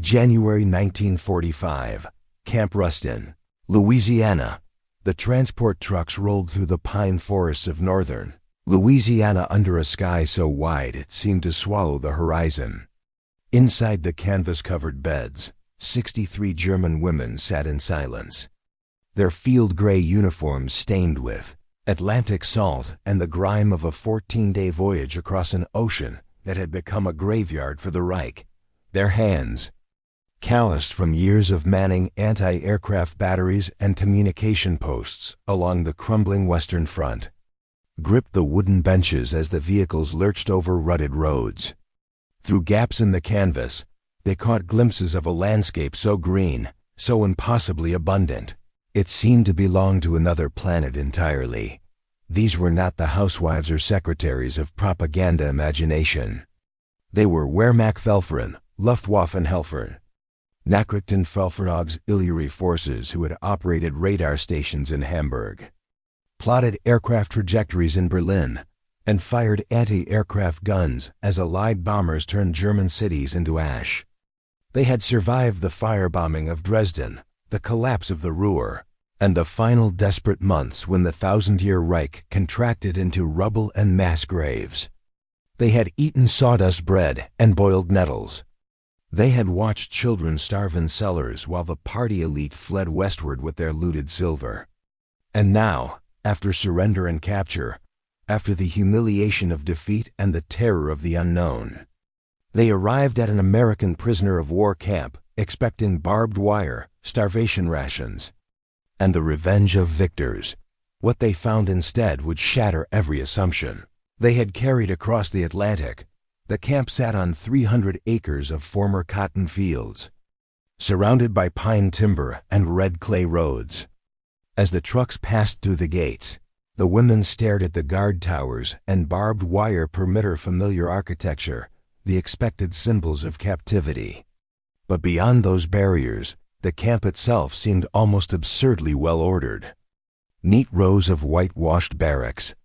January 1945, Camp Ruston, Louisiana. The transport trucks rolled through the pine forests of northern Louisiana under a sky so wide it seemed to swallow the horizon. Inside the canvas-covered beds, 63 German women sat in silence. Their field-gray uniforms stained with Atlantic salt and the grime of a 14-day voyage across an ocean that had become a graveyard for the Reich. Their hands, calloused from years of manning anti-aircraft batteries and communication posts along the crumbling Western Front, gripped the wooden benches as the vehicles lurched over rutted roads. Through gaps in the canvas, they caught glimpses of a landscape so green, so impossibly abundant, it seemed to belong to another planet entirely. These were not the housewives or secretaries of propaganda imagination. They were Wehrmachthelferinnen, Luftwaffenhelfer, Nachrichtenfeldvertragsartillerie forces who had operated radar stations in Hamburg, plotted aircraft trajectories in Berlin, and fired anti-aircraft guns as Allied bombers turned German cities into ash. They had survived the firebombing of Dresden, the collapse of the Ruhr, and the final desperate months when the thousand-year Reich contracted into rubble and mass graves. They had eaten sawdust bread and boiled nettles. They had watched children starve in cellars while the party elite fled westward with their looted silver. And now, after surrender and capture, after the humiliation of defeat and the terror of the unknown, they arrived at an American prisoner of war camp, expecting barbed wire, starvation rations, and the revenge of victors. What they found instead would shatter every assumption they had carried across the Atlantic. The camp sat on 300 acres of former cotton fields, surrounded by pine timber and red clay roads. As the trucks passed through the gates, the women stared at the guard towers and barbed wire perimeter, familiar architecture, the expected symbols of captivity. But beyond those barriers, the camp itself seemed almost absurdly well-ordered. Neat rows of whitewashed barracks,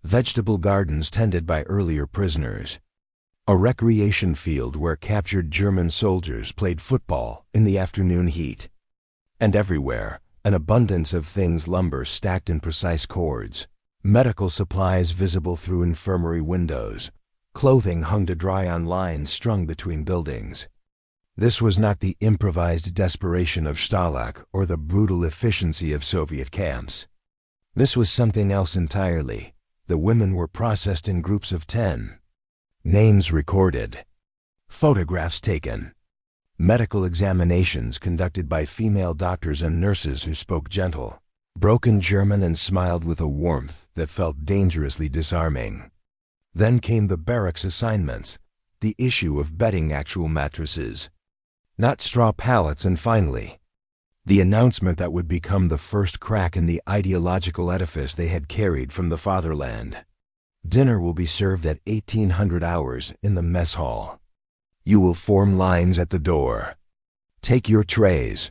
vegetable gardens tended by earlier prisoners, a recreation field where captured German soldiers played football in the afternoon heat, and everywhere, an abundance of things: lumber stacked in precise cords, medical supplies visible through infirmary windows, clothing hung to dry on lines strung between buildings. This was not the improvised desperation of Stalag or the brutal efficiency of Soviet camps. This was something else entirely. The women were processed in groups of 10. Names recorded. Photographs taken. Medical examinations conducted by female doctors and nurses who spoke gentle, broken German and smiled with a warmth that felt dangerously disarming. Then came the barracks assignments, the issue of bedding actual mattresses, not straw pallets, and finally, the announcement that would become the first crack in the ideological edifice they had carried from the fatherland. Dinner will be served at 1800 hours in the mess hall. You will form lines at the door. Take your trays.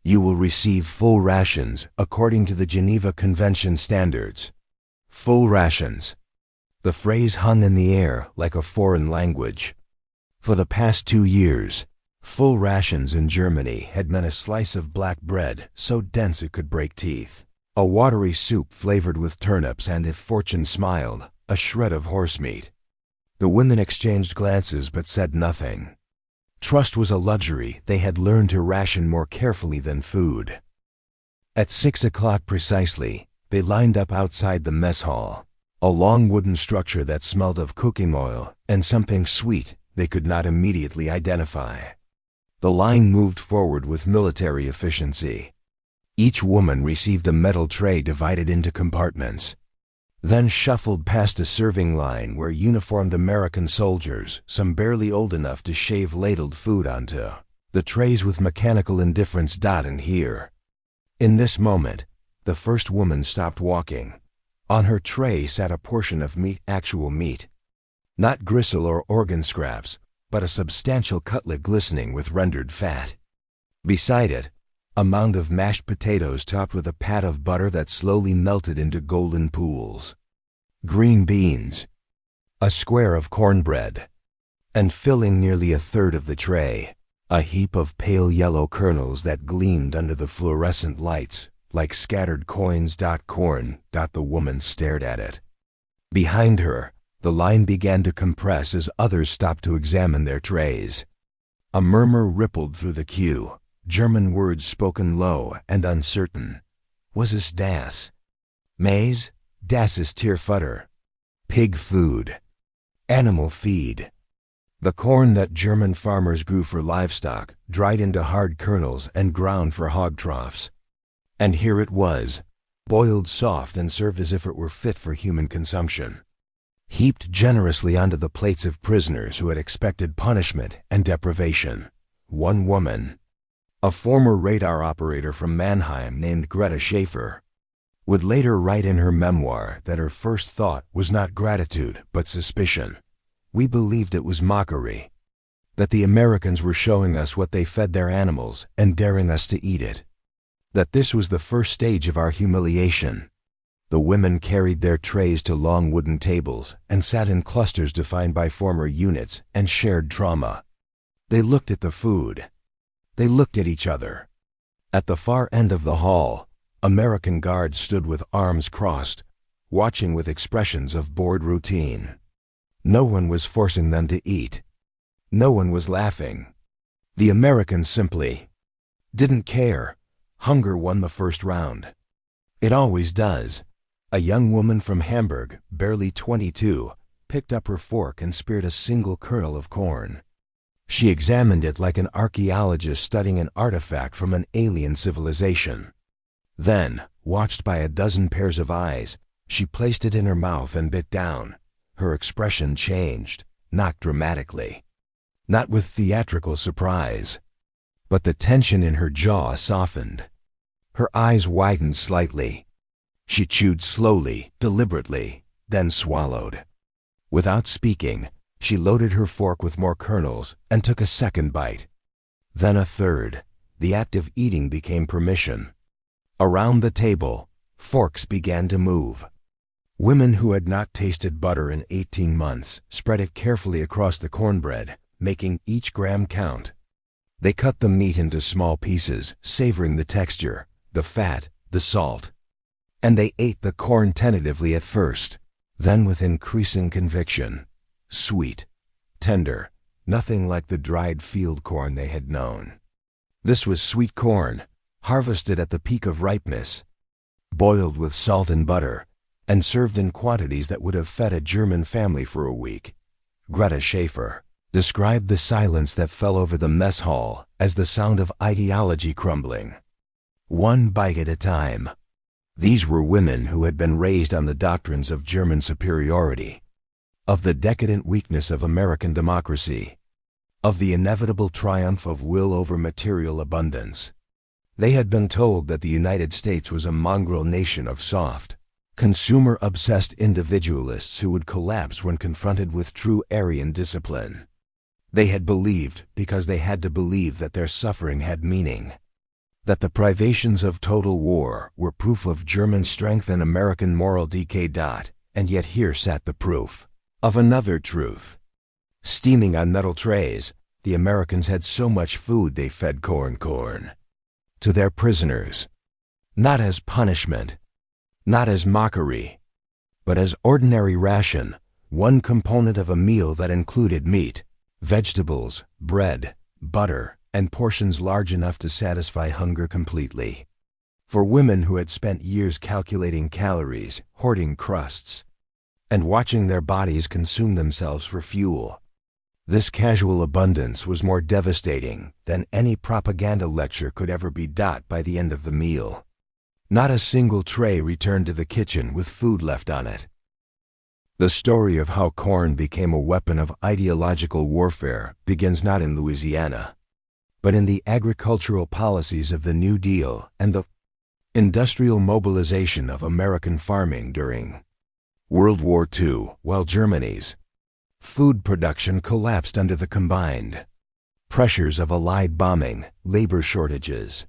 You will receive full rations according to the Geneva Convention standards. Full rations. The phrase hung in the air like a foreign language. For the past 2 years, full rations in Germany had meant a slice of black bread so dense it could break teeth, a watery soup flavored with turnips, and, if fortune smiled, a shred of horse meat. The women exchanged glances but said nothing. Trust was a luxury they had learned to ration more carefully than food. At 6 o'clock precisely, they lined up outside the mess hall, a long wooden structure that smelled of cooking oil and something sweet they could not immediately identify. The line moved forward with military efficiency. Each woman received a metal tray divided into compartments, then shuffled past a serving line where uniformed American soldiers, some barely old enough to shave, ladled food onto the trays with mechanical indifference. And here, in this moment, the first woman stopped walking. On her tray sat a portion of meat, actual meat, not gristle or organ scraps, but a substantial cutlet glistening with rendered fat. Beside it, a mound of mashed potatoes topped with a pat of butter that slowly melted into golden pools, green beans, a square of cornbread, and filling nearly a third of the tray, a heap of pale yellow kernels that gleamed under the fluorescent lights, like scattered coins. Corn. The woman stared at it. Behind her, the line began to compress as others stopped to examine their trays. A murmur rippled through the queue, German words spoken low and uncertain. Was es das? Maize? Das ist Tierfutter. Pig food. Animal feed. The corn that German farmers grew for livestock, dried into hard kernels and ground for hog troughs. And here it was, boiled soft and served as if it were fit for human consumption, heaped generously onto the plates of prisoners who had expected punishment and deprivation. One woman, a former radar operator from Mannheim named Greta Schaefer, would later write in her memoir that her first thought was not gratitude but suspicion. We believed it was mockery, that the Americans were showing us what they fed their animals and daring us to eat it, that this was the first stage of our humiliation. The women carried their trays to long wooden tables and sat in clusters defined by former units and shared trauma. They looked at the food. They looked at each other. At the far end of the hall, American guards stood with arms crossed, watching with expressions of bored routine. No one was forcing them to eat. No one was laughing. The Americans simply didn't care. Hunger won the first round. It always does. A young woman from Hamburg, barely 22, picked up her fork and speared a single kernel of corn. She examined it like an archaeologist studying an artifact from an alien civilization. Then, watched by a dozen pairs of eyes, she placed it in her mouth and bit down. Her expression changed, not dramatically, not with theatrical surprise, but the tension in her jaw softened. Her eyes widened slightly. She chewed slowly, deliberately, then swallowed. Without speaking, she loaded her fork with more kernels and took a second bite. Then a third. The act of eating became permission. Around the table, forks began to move. Women who had not tasted butter in 18 months spread it carefully across the cornbread, making each gram count. They cut the meat into small pieces, savoring the texture, the fat, the salt. And they ate the corn tentatively at first, then with increasing conviction. Sweet, tender, nothing like the dried field corn they had known. This was sweet corn, harvested at the peak of ripeness, boiled with salt and butter, and served in quantities that would have fed a German family for a week. Greta Schaefer described the silence that fell over the mess hall as the sound of ideology crumbling. One bite at a time. These were women who had been raised on the doctrines of German superiority, of the decadent weakness of American democracy, of the inevitable triumph of will over material abundance. They had been told that the United States was a mongrel nation of soft, consumer-obsessed individualists who would collapse when confronted with true Aryan discipline. They had believed, because they had to believe, that their suffering had meaning, that the privations of total war were proof of German strength and American moral decay. And yet here sat the proof of another truth. Steaming on metal trays, the Americans had so much food they fed corn to their prisoners, not as punishment, not as mockery, but as ordinary ration, one component of a meal that included meat, vegetables, bread, butter, and portions large enough to satisfy hunger completely. For women who had spent years calculating calories, hoarding crusts, and watching their bodies consume themselves for fuel, this casual abundance was more devastating than any propaganda lecture could ever be. By the end of the meal, not a single tray returned to the kitchen with food left on it. The story of how corn became a weapon of ideological warfare begins not in Louisiana, but in the agricultural policies of the New Deal and the industrial mobilization of American farming during World War II, while Germany's food production collapsed under the combined pressures of Allied bombing, labor shortages,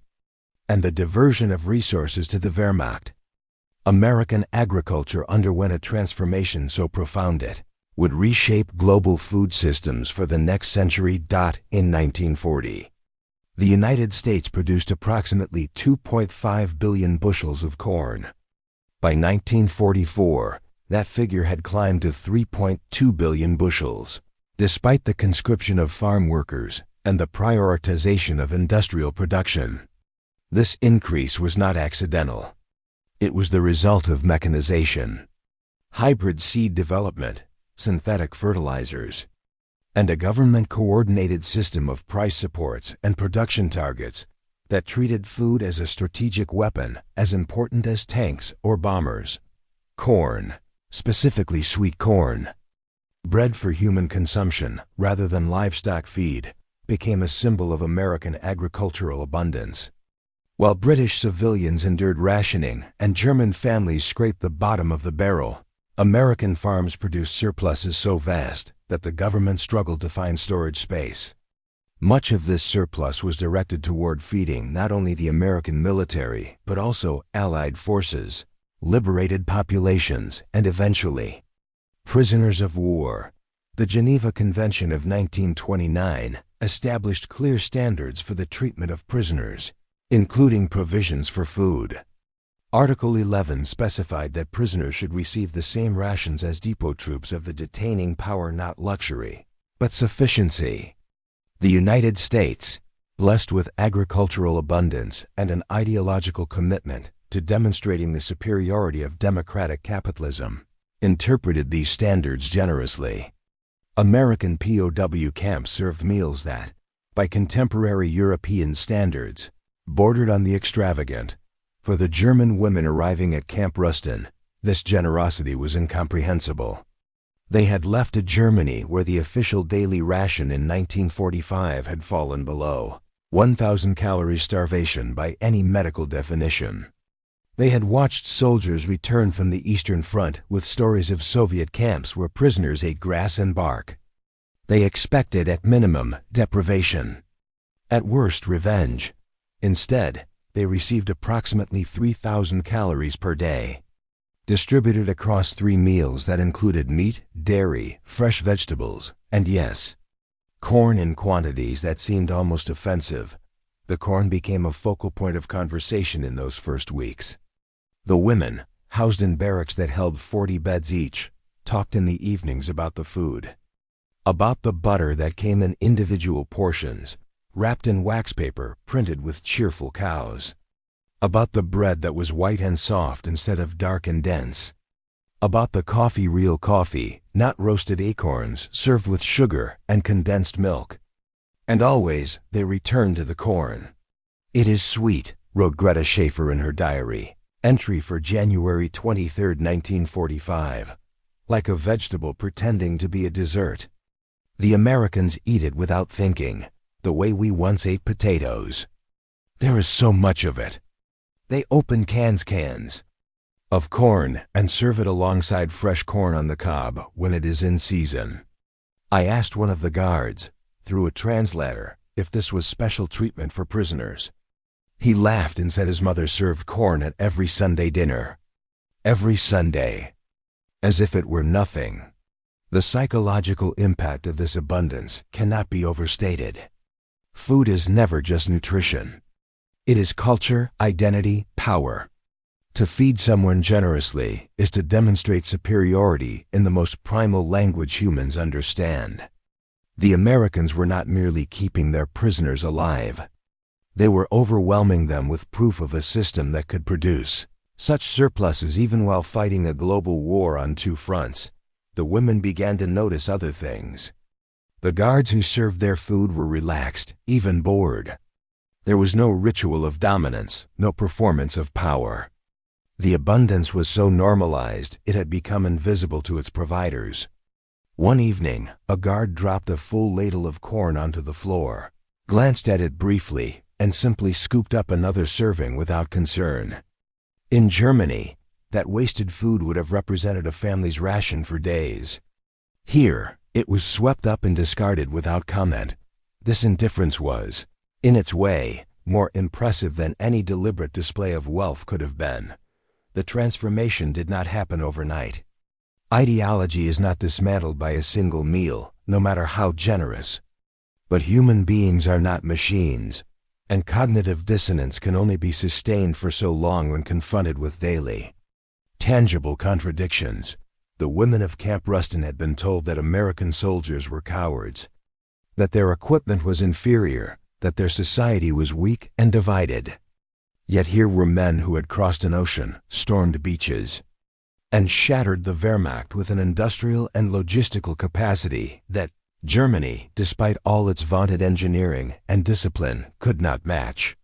and the diversion of resources to the Wehrmacht. American agriculture underwent a transformation so profound it would reshape global food systems for the next century. In 1940, The United States produced approximately 2.5 billion bushels of corn. By 1944, that figure had climbed to 3.2 billion bushels. Despite the conscription of farm workers and the prioritization of industrial production, this increase was not accidental. It was the result of mechanization, hybrid seed development, synthetic fertilizers, and a government-coordinated system of price supports and production targets that treated food as a strategic weapon as important as tanks or bombers. Corn, specifically sweet corn, bred for human consumption rather than livestock feed, became a symbol of American agricultural abundance. While British civilians endured rationing and German families scraped the bottom of the barrel, American farms produced surpluses so vast that the government struggled to find storage space. Much of this surplus was directed toward feeding not only the American military, but also Allied forces, liberated populations, and eventually, prisoners of war. The Geneva Convention of 1929 established clear standards for the treatment of prisoners, including provisions for food. Article 11 specified that prisoners should receive the same rations as depot troops of the detaining power, not luxury, but sufficiency. The United States, blessed with agricultural abundance and an ideological commitment to demonstrating the superiority of democratic capitalism, interpreted these standards generously. American POW camps served meals that, by contemporary European standards, bordered on the extravagant. For the German women arriving at Camp Rustin, this generosity was incomprehensible. They had left a Germany where the official daily ration in 1945 had fallen below 1,000 calories starvation by any medical definition. They had watched soldiers return from the Eastern Front with stories of Soviet camps where prisoners ate grass and bark. They expected, at minimum, deprivation. At worst, revenge. Instead, they received approximately 3,000 calories per day, distributed across 3 meals that included meat, dairy, fresh vegetables, and yes, corn in quantities that seemed almost offensive. The corn became a focal point of conversation in those first weeks. The women, housed in barracks that held 40 beds each, talked in the evenings about the food, about the butter that came in individual portions, wrapped in wax paper printed with cheerful cows, about the bread that was white and soft instead of dark and dense, about the coffee, real coffee, not roasted acorns served with sugar and condensed milk. And always they returned to the corn. "It is sweet," wrote Greta Schaefer in her diary, entry for January 23, 1945, "like a vegetable pretending to be a dessert. The Americans eat it without thinking, the way we once ate potatoes. There is so much of it. They open cans of corn and serve it alongside fresh corn on the cob when it is in season." I asked one of the guards, through a translator, if this was special treatment for prisoners. He laughed and said his mother served corn at every Sunday dinner. Every Sunday. As if it were nothing. The psychological impact of this abundance cannot be overstated. Food is never just nutrition. It is culture, identity, power. To feed someone generously is to demonstrate superiority in the most primal language humans understand. The Americans were not merely keeping their prisoners alive. They were overwhelming them with proof of a system that could produce such surpluses even while fighting a global war on 2 fronts. The women began to notice other things. The guards who served their food were relaxed, even bored. There was no ritual of dominance, no performance of power. The abundance was so normalized it had become invisible to its providers. One evening, a guard dropped a full ladle of corn onto the floor, glanced at it briefly, and simply scooped up another serving without concern. In Germany, that wasted food would have represented a family's ration for days. Here, it was swept up and discarded without comment. This indifference was, in its way, more impressive than any deliberate display of wealth could have been. The transformation did not happen overnight. Ideology is not dismantled by a single meal, no matter how generous. But human beings are not machines. And cognitive dissonance can only be sustained for so long when confronted with daily, tangible contradictions. The women of Camp Rustin had been told that American soldiers were cowards, that their equipment was inferior, that their society was weak and divided. Yet here were men who had crossed an ocean, stormed beaches, and shattered the Wehrmacht with an industrial and logistical capacity that Germany, despite all its vaunted engineering and discipline, could not match.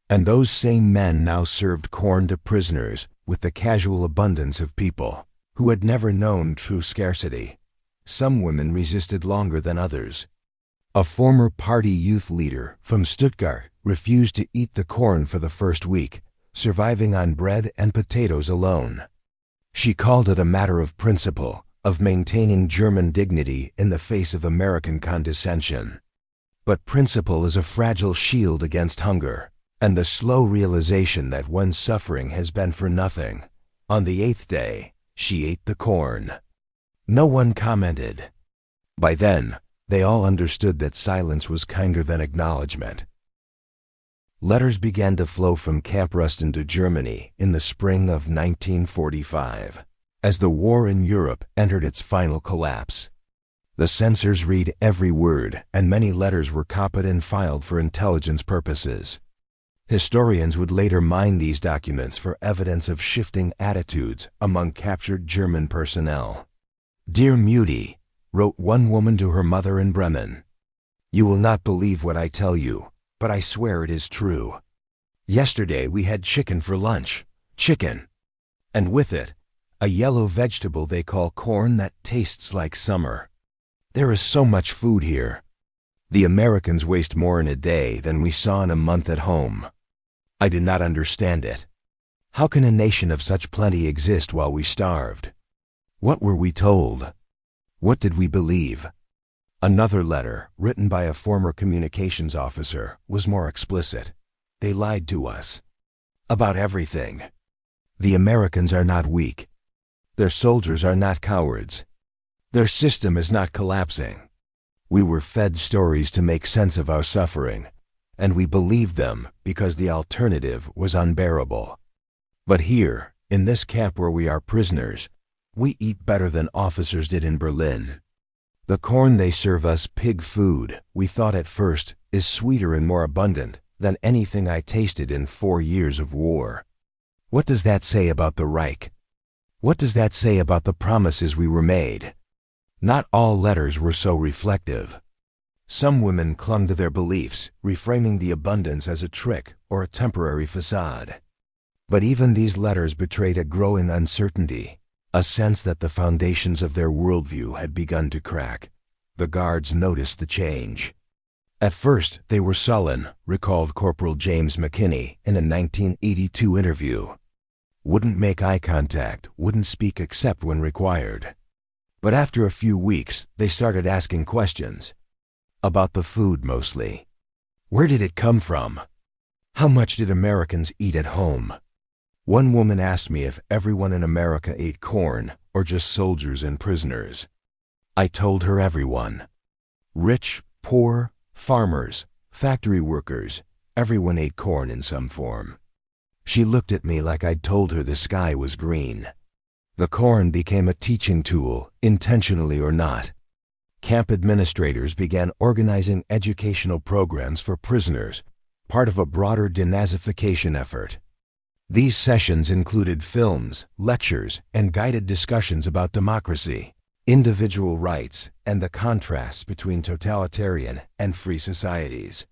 And those same men now served corn to prisoners with the casual abundance of people who had never known true scarcity. Some women resisted longer than others. A former party youth leader from Stuttgart refused to eat the corn for the first week, surviving on bread and potatoes alone. She called it a matter of principle, of maintaining German dignity in the face of American condescension. But principle is a fragile shield against hunger, and the slow realization that one's suffering has been for nothing. On the 8th day, she ate the corn. No one commented. By then, they all understood that silence was kinder than acknowledgement. Letters began to flow from Camp Rustin to Germany in the spring of 1945. As the war in Europe entered its final collapse. The censors read every word, and many letters were copied and filed for intelligence purposes. Historians would later mine these documents for evidence of shifting attitudes among captured German personnel. "Dear Mutti," wrote one woman to her mother in Bremen, "you will not believe what I tell you, but I swear it is true. Yesterday we had chicken for lunch, chicken, and with it, a yellow vegetable they call corn that tastes like summer. There is so much food here. The Americans waste more in a day than we saw in a month at home. I did not understand it. How can a nation of such plenty exist while we starved? What were we told? What did we believe?" Another letter, written by a former communications officer, was more explicit. "They lied to us. About everything. The Americans are not weak. Their soldiers are not cowards. Their system is not collapsing. We were fed stories to make sense of our suffering, and we believed them because the alternative was unbearable. But here, in this camp where we are prisoners, we eat better than officers did in Berlin. The corn they serve us, pig food, we thought at first, is sweeter and more abundant than anything I tasted in 4 years of war. What does that say about the Reich? What does that say about the promises we were made?" Not all letters were so reflective. Some women clung to their beliefs, reframing the abundance as a trick or a temporary facade. But even these letters betrayed a growing uncertainty, a sense that the foundations of their worldview had begun to crack. The guards noticed the change. At first, they were sullen, recalled Corporal James McKinney in a 1982 interview. Wouldn't make eye contact, wouldn't speak except when required. But after a few weeks, they started asking questions. About the food mostly. Where did it come from? How much did Americans eat at home? One woman asked me if everyone in America ate corn or just soldiers and prisoners. I told her everyone. Rich, poor, farmers, factory workers, everyone ate corn in some form. She looked at me like I'd told her the sky was green. The corn became a teaching tool, intentionally or not. Camp administrators began organizing educational programs for prisoners, part of a broader denazification effort. These sessions included films, lectures, and guided discussions about democracy, individual rights, and the contrasts between totalitarian and free societies.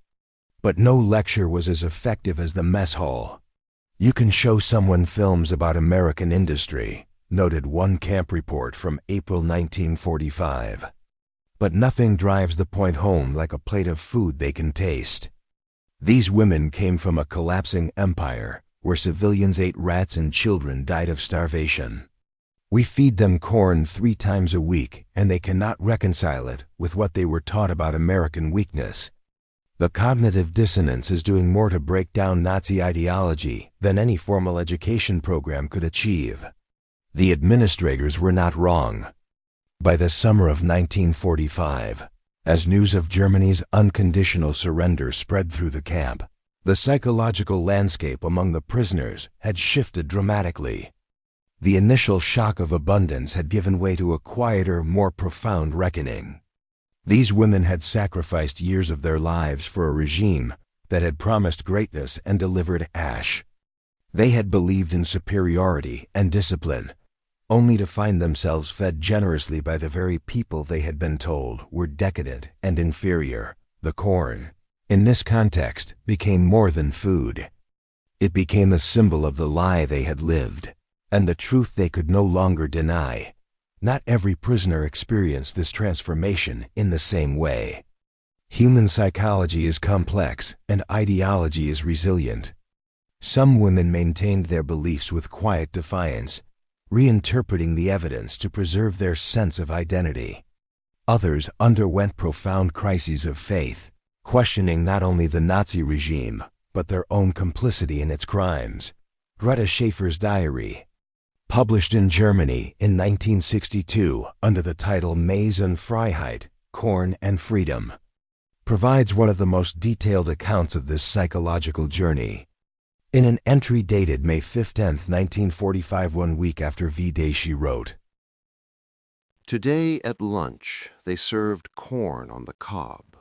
But no lecture was as effective as the mess hall. "You can show someone films about American industry," noted one camp report from April 1945. "But nothing drives the point home like a plate of food they can taste." These women came from a collapsing empire where civilians ate rats and children died of starvation. "We feed them corn 3 times a week, and they cannot reconcile it with what they were taught about American weakness. The cognitive dissonance is doing more to break down Nazi ideology than any formal education program could achieve." The administrators were not wrong. By the summer of 1945, as news of Germany's unconditional surrender spread through the camp, The psychological landscape among the prisoners had shifted dramatically. The initial shock of abundance had given way to a quieter, more profound reckoning. These women had sacrificed years of their lives for a regime that had promised greatness and delivered ash. They had believed in superiority and discipline, only to find themselves fed generously by the very people they had been told were decadent and inferior. The corn, in this context, became more than food. It became a symbol of the lie they had lived, and the truth they could no longer deny. Not every prisoner experienced this transformation in the same way. Human psychology is complex, and ideology is resilient. Some women maintained their beliefs with quiet defiance, reinterpreting the evidence to preserve their sense of identity. Others underwent profound crises of faith, questioning not only the Nazi regime, but their own complicity in its crimes. Greta Schaefer's diary, published in Germany in 1962 under the title Maize und Freiheit, Corn and Freedom, provides one of the most detailed accounts of this psychological journey. In an entry dated May 15, 1945, 1 week after V-Day, she wrote, "Today at lunch, they served corn on the cob.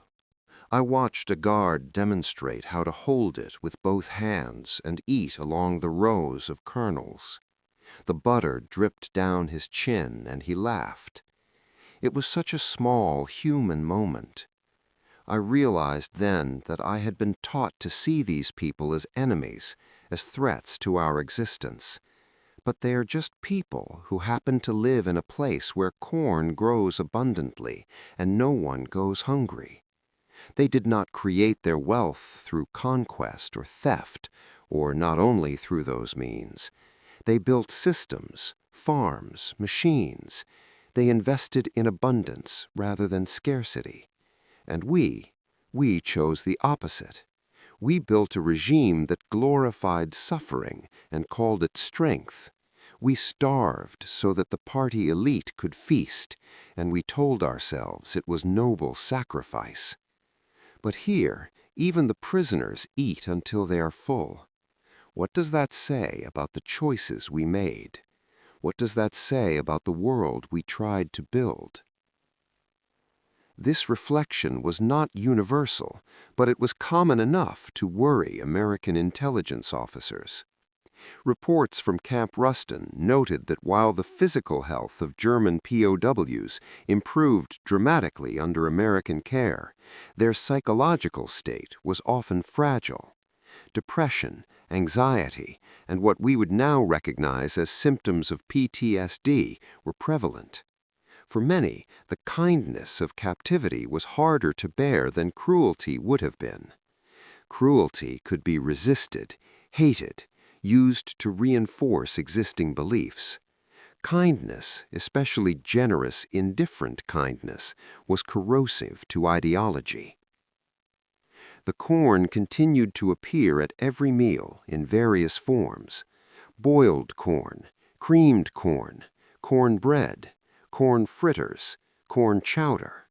I watched a guard demonstrate how to hold it with both hands and eat along the rows of kernels. The butter dripped down his chin and he laughed. It was such a small human moment. I realized then that I had been taught to see these people as enemies, as threats to our existence. But they are just people who happen to live in a place where corn grows abundantly and no one goes hungry. They did not create their wealth through conquest or theft, or not only through those means. They built systems, farms, machines. They invested in abundance rather than scarcity. And we chose the opposite. We built a regime that glorified suffering and called it strength. We starved so that the party elite could feast, and we told ourselves it was noble sacrifice. But here, even the prisoners eat until they are full. What does that say about the choices we made? What does that say about the world we tried to build?" This reflection was not universal, but it was common enough to worry American intelligence officers. Reports from Camp Ruston noted that while the physical health of German POWs improved dramatically under American care, their psychological state was often fragile. Depression, anxiety, and what we would now recognize as symptoms of PTSD were prevalent. For many, the kindness of captivity was harder to bear than cruelty would have been. Cruelty could be resisted, hated, used to reinforce existing beliefs. Kindness, especially generous, indifferent kindness, was corrosive to ideology. The corn continued to appear at every meal in various forms: boiled corn, creamed corn, corn bread, corn fritters, corn chowder.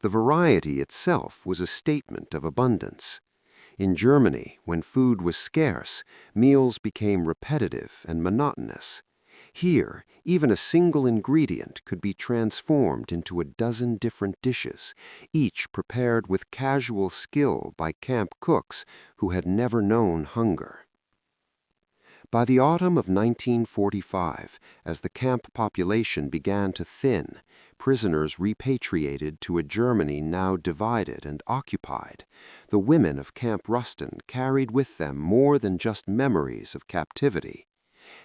The variety itself was a statement of abundance. In Germany, when food was scarce, meals became repetitive and monotonous. Here, even a single ingredient could be transformed into a dozen different dishes, each prepared with casual skill by camp cooks who had never known hunger. By the autumn of 1945, as the camp population began to thin, prisoners repatriated to a Germany now divided and occupied. The women of Camp Ruston carried with them more than just memories of captivity.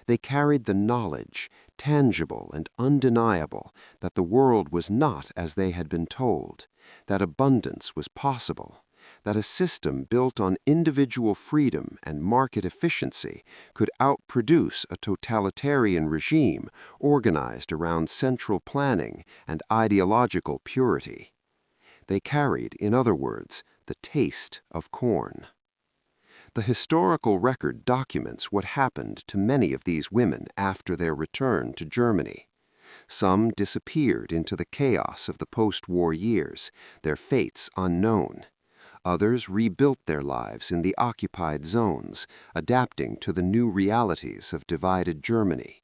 They carried the knowledge, tangible and undeniable, that the world was not as they had been told, that abundance was possible, that a system built on individual freedom and market efficiency could outproduce a totalitarian regime organized around central planning and ideological purity. They carried, in other words, the taste of corn. The historical record documents what happened to many of these women after their return to Germany. Some disappeared into the chaos of the post-war years, their fates unknown. Others rebuilt their lives in the occupied zones, adapting to the new realities of divided Germany.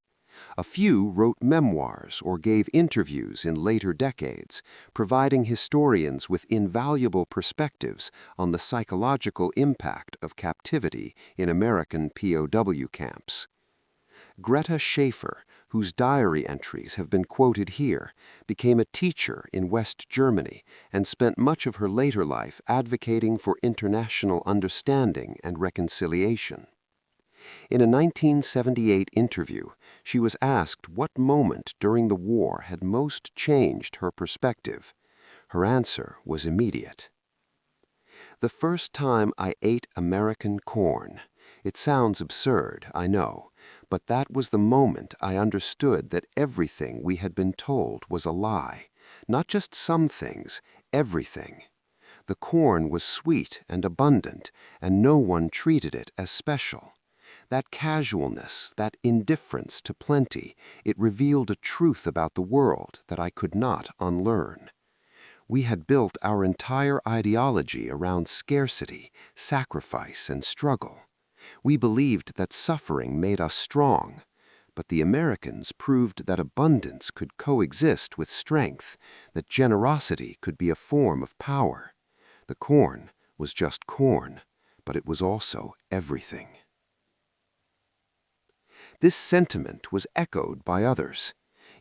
A few wrote memoirs or gave interviews in later decades, providing historians with invaluable perspectives on the psychological impact of captivity in American POW camps. Greta Schaefer, whose diary entries have been quoted here, became a teacher in West Germany and spent much of her later life advocating for international understanding and reconciliation. In a 1978 interview, she was asked what moment during the war had most changed her perspective. Her answer was immediate. "The first time I ate American corn. It sounds absurd, I know, but that was the moment I understood that everything we had been told was a lie. Not just some things, everything. The corn was sweet and abundant, and no one treated it as special. That casualness, that indifference to plenty, it revealed a truth about the world that I could not unlearn. We had built our entire ideology around scarcity, sacrifice, and struggle. We believed that suffering made us strong, but the Americans proved that abundance could coexist with strength, that generosity could be a form of power. The corn was just corn, but it was also everything." This sentiment was echoed by others.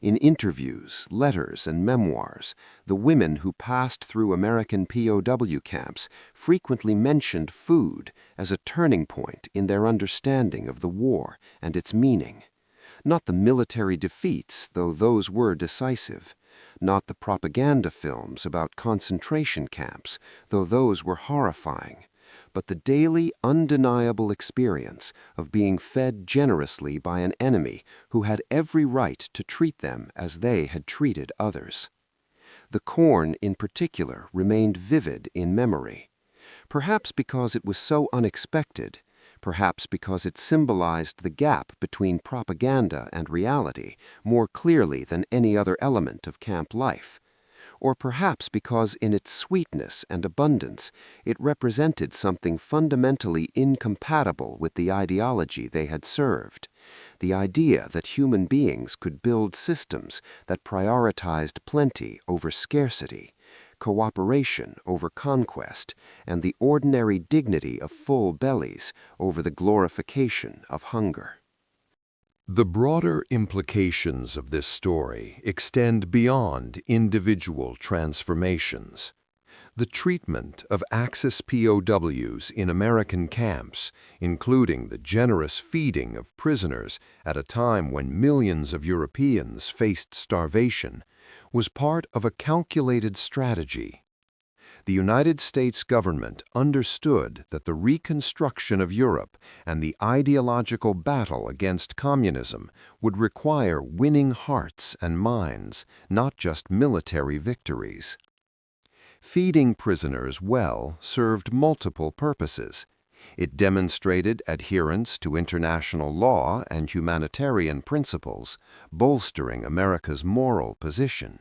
In interviews, letters, and memoirs, the women who passed through American POW camps frequently mentioned food as a turning point in their understanding of the war and its meaning. Not the military defeats, though those were decisive. Not the propaganda films about concentration camps, though those were horrifying. But the daily, undeniable experience of being fed generously by an enemy who had every right to treat them as they had treated others. The corn, in particular, remained vivid in memory. Perhaps because it was so unexpected, perhaps because it symbolized the gap between propaganda and reality more clearly than any other element of camp life. Or perhaps because in its sweetness and abundance it represented something fundamentally incompatible with the ideology they had served, the idea that human beings could build systems that prioritized plenty over scarcity, cooperation over conquest, and the ordinary dignity of full bellies over the glorification of hunger. The broader implications of this story extend beyond individual transformations. The treatment of Axis POWs in American camps, including the generous feeding of prisoners at a time when millions of Europeans faced starvation, was part of a calculated strategy. The United States government understood that the reconstruction of Europe and the ideological battle against communism would require winning hearts and minds, not just military victories. Feeding prisoners well served multiple purposes. It demonstrated adherence to international law and humanitarian principles, bolstering America's moral position.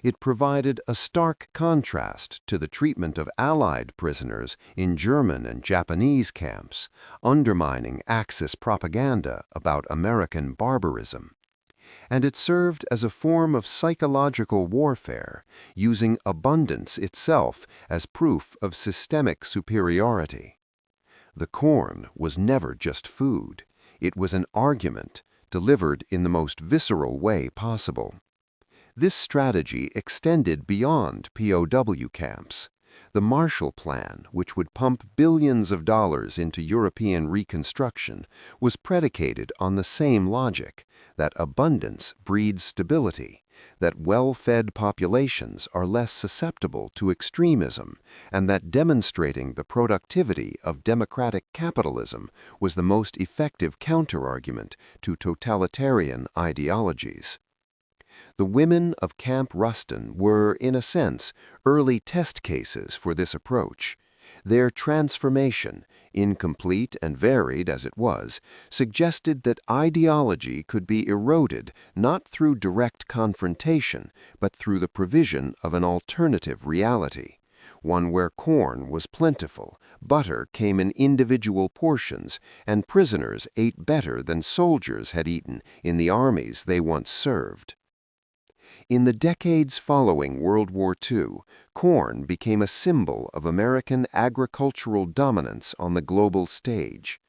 It provided a stark contrast to the treatment of Allied prisoners in German and Japanese camps, undermining Axis propaganda about American barbarism. And it served as a form of psychological warfare, using abundance itself as proof of systemic superiority. The corn was never just food. It was an argument, delivered in the most visceral way possible. This strategy extended beyond POW camps. The Marshall Plan, which would pump billions of dollars into European reconstruction, was predicated on the same logic, that abundance breeds stability, that well-fed populations are less susceptible to extremism, and that demonstrating the productivity of democratic capitalism was the most effective counterargument to totalitarian ideologies. The women of Camp Rustin were, in a sense, early test cases for this approach. Their transformation, incomplete and varied as it was, suggested that ideology could be eroded not through direct confrontation, but through the provision of an alternative reality, one where corn was plentiful, butter came in individual portions, and prisoners ate better than soldiers had eaten in the armies they once served. In the decades following World War II, corn became a symbol of American agricultural dominance on the global stage.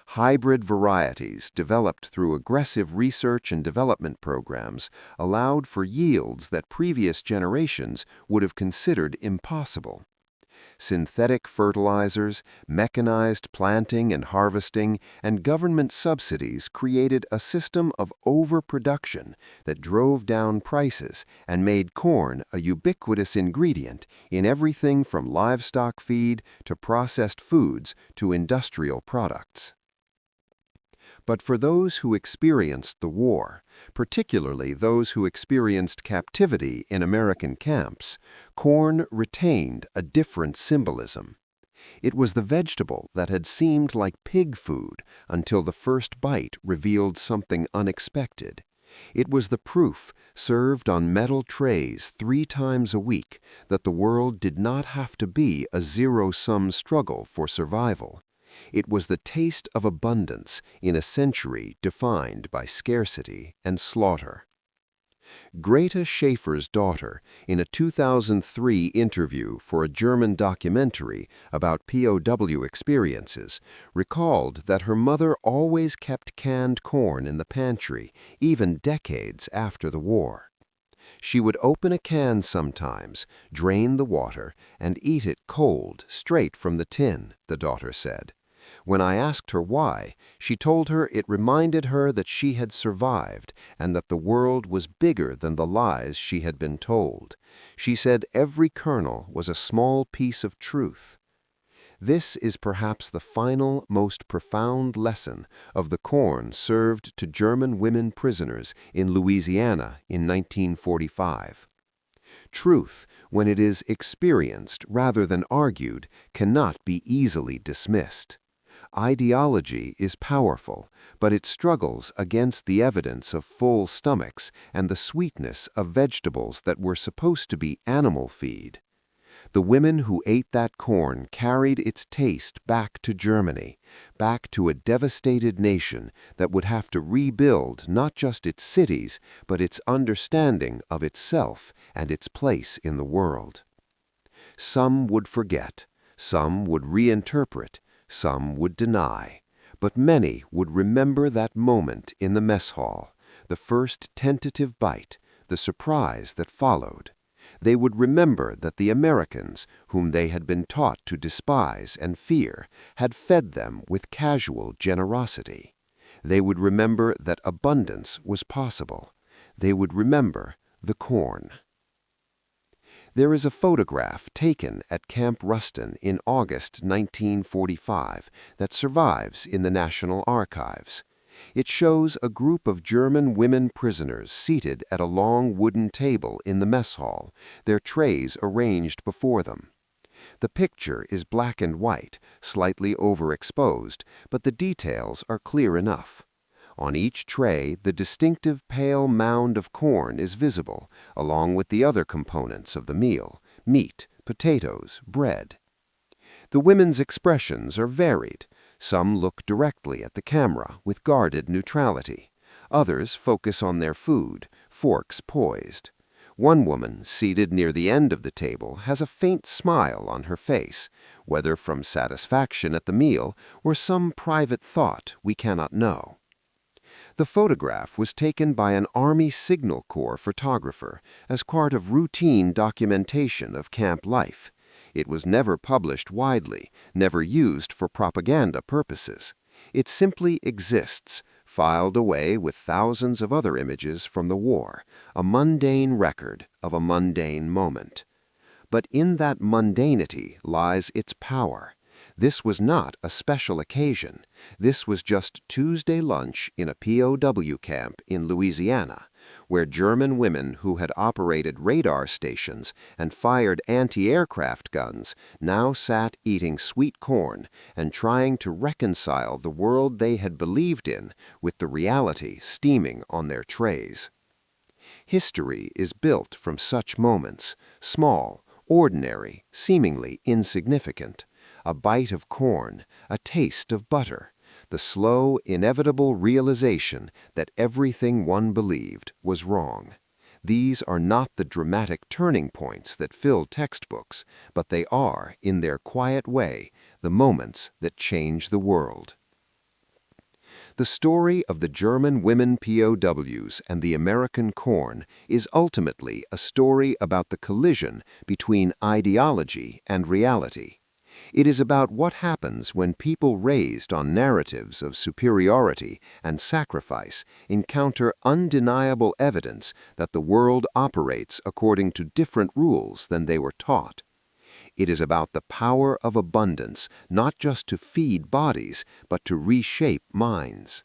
Hybrid varieties developed through aggressive research and development programs allowed for yields that previous generations would have considered impossible. Synthetic fertilizers, mechanized planting and harvesting, and government subsidies created a system of overproduction that drove down prices and made corn a ubiquitous ingredient in everything from livestock feed to processed foods to industrial products. But for those who experienced the war, particularly those who experienced captivity in American camps, corn retained a different symbolism. It was the vegetable that had seemed like pig food until the first bite revealed something unexpected. It was the proof, served on metal trays 3 times a week, that the world did not have to be a zero-sum struggle for survival. It was the taste of abundance in a century defined by scarcity and slaughter. Greta Schaefer's daughter, in a 2003 interview for a German documentary about POW experiences, recalled that her mother always kept canned corn in the pantry, even decades after the war. She would open a can sometimes, drain the water, and eat it cold, straight from the tin, the daughter said. When I asked her why, she told her it reminded her that she had survived and that the world was bigger than the lies she had been told. She said every kernel was a small piece of truth. This is perhaps the final, most profound lesson of the corn served to German women prisoners in Louisiana in 1945. Truth, when it is experienced rather than argued, cannot be easily dismissed. Ideology is powerful, but it struggles against the evidence of full stomachs and the sweetness of vegetables that were supposed to be animal feed. The women who ate that corn carried its taste back to Germany, back to a devastated nation that would have to rebuild not just its cities, but its understanding of itself and its place in the world. Some would forget, some would reinterpret, some would deny, but many would remember that moment in the mess hall, the first tentative bite, the surprise that followed. They would remember that the Americans, whom they had been taught to despise and fear, had fed them with casual generosity. They would remember that abundance was possible. They would remember the corn. There is a photograph taken at Camp Ruston in August 1945 that survives in the National Archives. It shows a group of German women prisoners seated at a long wooden table in the mess hall, their trays arranged before them. The picture is black and white, slightly overexposed, but the details are clear enough. On each tray, the distinctive pale mound of corn is visible, along with the other components of the meal: meat, potatoes, bread. The women's expressions are varied. Some look directly at the camera with guarded neutrality. Others focus on their food, forks poised. One woman, seated near the end of the table, has a faint smile on her face, whether from satisfaction at the meal or some private thought we cannot know. The photograph was taken by an Army Signal Corps photographer as part of routine documentation of camp life. It was never published widely, never used for propaganda purposes. It simply exists, filed away with thousands of other images from the war, a mundane record of a mundane moment. But in that mundanity lies its power. This was not a special occasion. This was just Tuesday lunch in a POW camp in Louisiana, where German women who had operated radar stations and fired anti-aircraft guns now sat eating sweet corn and trying to reconcile the world they had believed in with the reality steaming on their trays. History is built from such moments, small, ordinary, seemingly insignificant, a bite of corn, a taste of butter, the slow, inevitable realization that everything one believed was wrong. These are not the dramatic turning points that fill textbooks, but they are, in their quiet way, the moments that change the world. The story of the German women POWs and the American corn is ultimately a story about the collision between ideology and reality. It is about what happens when people raised on narratives of superiority and sacrifice encounter undeniable evidence that the world operates according to different rules than they were taught. It is about the power of abundance, not just to feed bodies, but to reshape minds.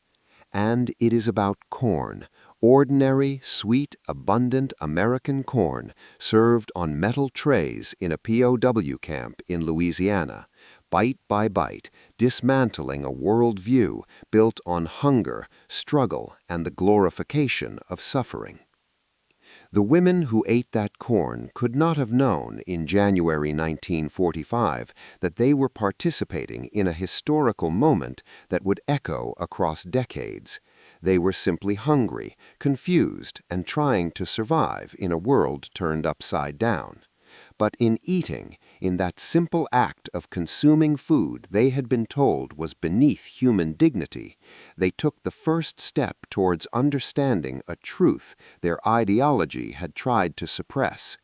And it is about corn, ordinary, sweet, abundant American corn served on metal trays in a POW camp in Louisiana, bite by bite, dismantling a worldview built on hunger, struggle, and the glorification of suffering. The women who ate that corn could not have known in January 1945 that they were participating in a historical moment that would echo across decades. They were simply hungry, confused, and trying to survive in a world turned upside down. But in eating, in that simple act of consuming food they had been told was beneath human dignity, they took the first step towards understanding a truth their ideology had tried to suppress: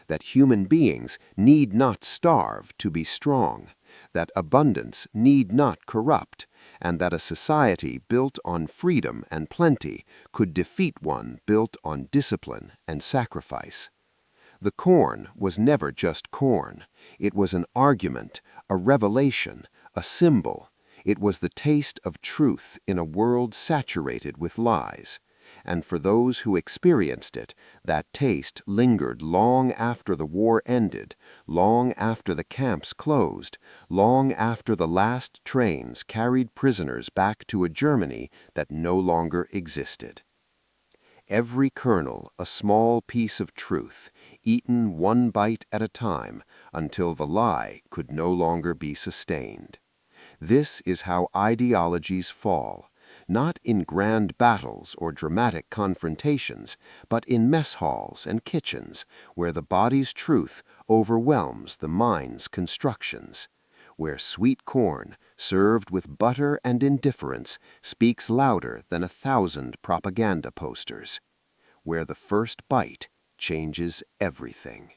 that human beings need not starve to be strong, that abundance need not corrupt, and that a society built on freedom and plenty could defeat one built on discipline and sacrifice. The corn was never just corn. It was an argument, a revelation, a symbol. It was the taste of truth in a world saturated with lies. And for those who experienced it, that taste lingered long after the war ended, long after the camps closed, long after the last trains carried prisoners back to a Germany that no longer existed. Every kernel a small piece of truth, eaten one bite at a time until the lie could no longer be sustained. This is how ideologies fall, not in grand battles or dramatic confrontations, but in mess halls and kitchens, where the body's truth overwhelms the mind's constructions, where sweet corn, served with butter and indifference, speaks louder than 1,000 propaganda posters, where the first bite changes everything.